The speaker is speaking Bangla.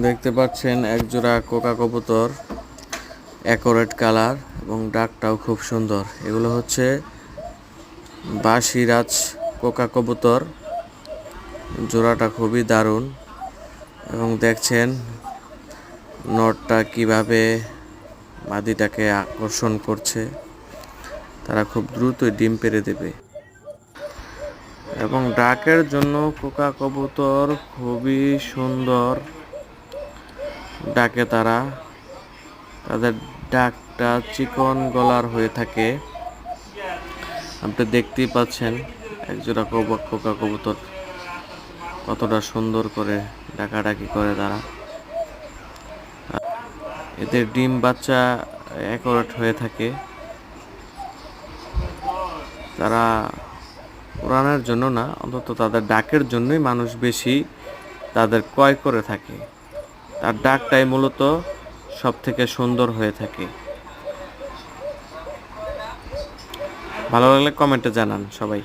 দেখতে পাচ্ছেন একজোড়া কোকা কবুতর, অ্যাকোরেট কালার এবং ডাকটাও খুব সুন্দর। এগুলো হচ্ছে বাসিরাজ কোকা কবুতর। জোড়াটা খুবই দারুণ এবং দেখছেন নটটা কিভাবে মাদিটাকে আকর্ষণ করছে। তারা খুব দ্রুতই ডিম পেড়ে দেবে এবং ডাকের জন্য কোকা কবুতর খুবই সুন্দর ডাকে। তাদের ডাকটা চিকন গলার হয়ে থাকে। আপনি দেখতেই পাচ্ছেন একজোড়া কোকা কবুতর কতটা সুন্দর করে ডাকাডাকি করে তারা। এদের ডিম বাচ্চা অ্যাকোরেট হয়ে থাকে। তারা উড়ানের জন্য না, অন্তত তাদের ডাকের জন্যই মানুষ বেশি তাদের ক্রয় করে থাকে। তার ডাকটাই মূলত সব থেকে সুন্দর হয়ে থাকে। ভালো লাগলে কমেন্টে জানান সবাই।